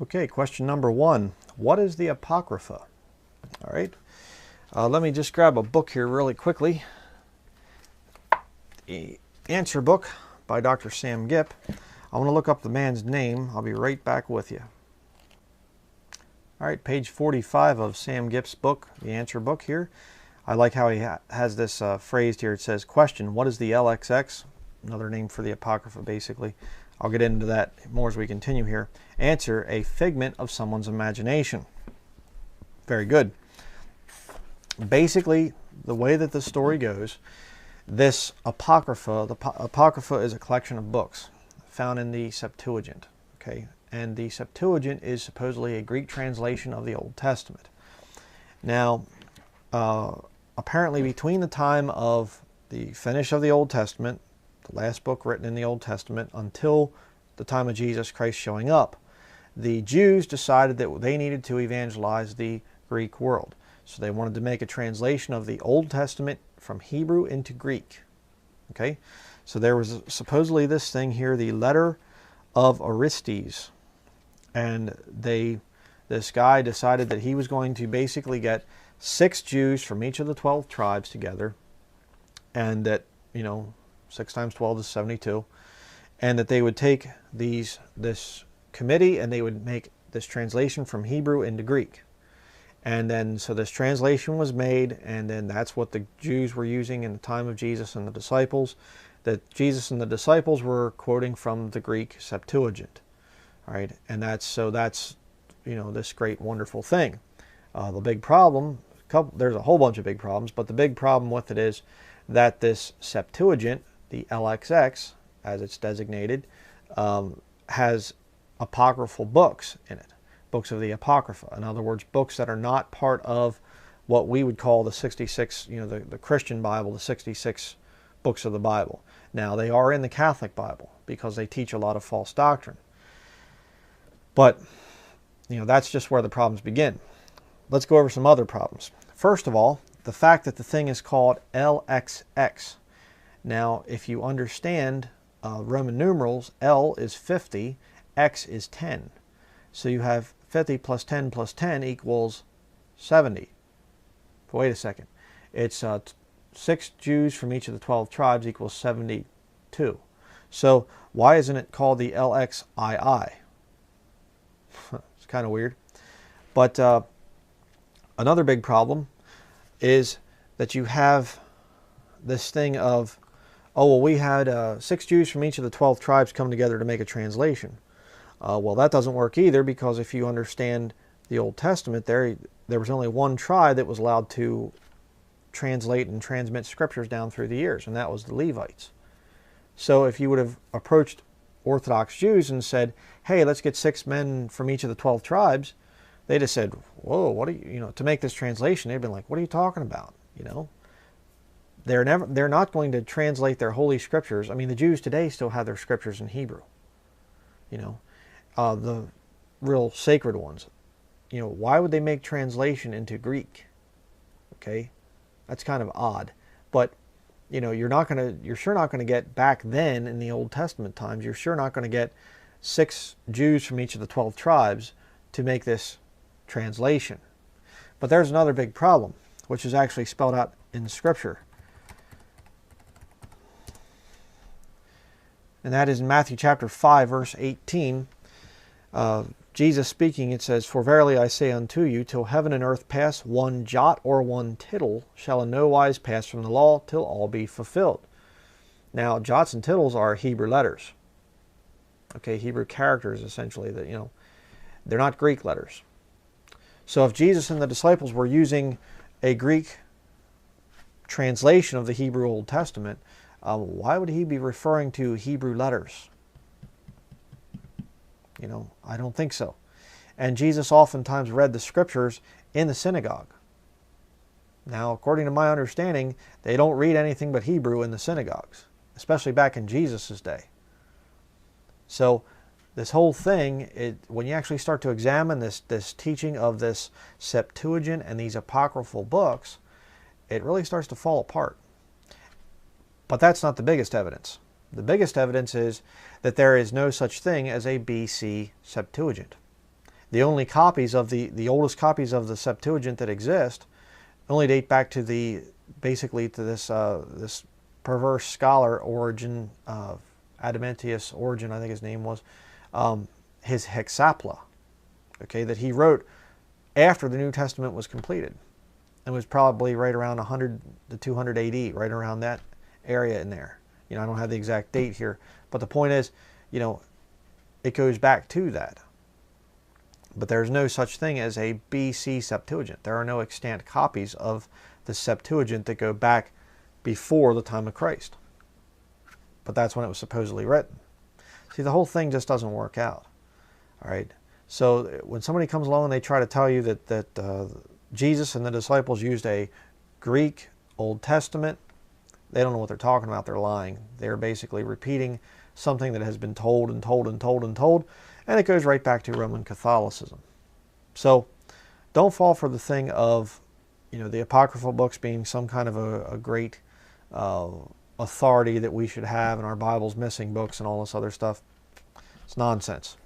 Okay, question number 1. What is the apocrypha? All right. Let me just grab a book here really quickly. The answer book by Dr. Sam Gipp. I want to look up the man's name. I'll be right back with you. All right, page 45 of Sam Gipp's book, the answer book here. I like how he has this phrased here. It says, question, what is the LXX? Another name for the apocrypha, basically. I'll get into that more as we continue here. Answer, a figment of someone's imagination. Very good. Basically, the way that the story goes, this apocrypha, the apocrypha is a collection of books found in the Septuagint. Okay, and the Septuagint is supposedly a Greek translation of the Old Testament. Now, apparently between the time of the finish of the Old Testament, the last book written in the Old Testament, until the time of Jesus Christ showing up, the Jews decided that they needed to evangelize the Greek world. So they wanted to make a translation of the Old Testament from Hebrew into Greek. Okay, so there was supposedly this thing here, the letter of Orestes, and this guy decided that he was going to basically get 6 Jews from each of the 12 tribes together, and that, 6 times 12 is 72, and that they would take this committee and they would make this translation from Hebrew into Greek. And then, so this translation was made, and then that's what the Jews were using in the time of Jesus and the disciples, that Jesus and the disciples were quoting from the Greek Septuagint. All right, and that's this great, wonderful thing. The big problem, there's a whole bunch of big problems, but the big problem with it is that this Septuagint, the LXX, as it's designated, has apocryphal books in it. Books of the apocrypha. In other words, books that are not part of what we would call the 66, the Christian Bible, the 66 books of the Bible. Now, they are in the Catholic Bible because they teach a lot of false doctrine. But, that's just where the problems begin. Let's go over some other problems. First of all, the fact that the thing is called LXX. Now, if you understand Roman numerals, L is 50, X is 10. So you have 50 plus 10 plus 10 equals 70. But wait a second. It's 6 Jews from each of the 12 tribes equals 72. So why isn't it called the LXII? It's kind of weird. But another big problem is that you have this thing of, we had 6 Jews from each of the 12 tribes come together to make a translation. Well, that doesn't work either, because if you understand the Old Testament, there was only one tribe that was allowed to translate and transmit scriptures down through the years, and that was the Levites. So if you would have approached Orthodox Jews and said, hey, let's get 6 men from each of the 12 tribes, they'd have said, whoa, what are you, to make this translation, they'd been like, what are you talking about? They're not going to translate their holy scriptures. I mean, the Jews today still have their scriptures in Hebrew. The real sacred ones. Why would they make translation into Greek? Okay, that's kind of odd. But you're sure not gonna get, back then in the Old Testament times, you're sure not going to get 6 Jews from each of the 12 tribes to make this translation. But there's another big problem, which is actually spelled out in Scripture. And that is in Matthew chapter 5, verse 18. Jesus speaking, it says, for verily I say unto you, till heaven and earth pass, one jot or one tittle shall in no wise pass from the law, till all be fulfilled. Now, jots and tittles are Hebrew letters. Okay, Hebrew characters, essentially. They're not Greek letters. So if Jesus and the disciples were using a Greek translation of the Hebrew Old Testament, why would he be referring to Hebrew letters? I don't think so. And Jesus oftentimes read the scriptures in the synagogue. Now, according to my understanding, they don't read anything but Hebrew in the synagogues, especially back in Jesus' day. So this whole thing, when you actually start to examine this teaching of this Septuagint and these apocryphal books, it really starts to fall apart. But that's not the biggest evidence. The biggest evidence is that there is no such thing as a BC Septuagint. The only copies of the oldest copies of the Septuagint that exist only date back to basically to this perverse scholar Origen, Adamantius Origen, I think his name was, his Hexapla, okay, that he wrote after the New Testament was completed. It was probably right around 100 to 200 AD, right around that area in there. I don't have the exact date here, but the point is, it goes back to that. But there's no such thing as a BC Septuagint. There are no extant copies of the Septuagint that go back before the time of Christ. But that's when it was supposedly written. See, the whole thing just doesn't work out. All right. So when somebody comes along and they try to tell you that Jesus and the disciples used a Greek Old Testament, they don't know what they're talking about. They're lying. They're basically repeating something that has been told and told and told and told, and it goes right back to Roman Catholicism. So don't fall for the thing of, the apocryphal books being some kind of a great authority that we should have, and our Bible's missing books and all this other stuff. It's nonsense.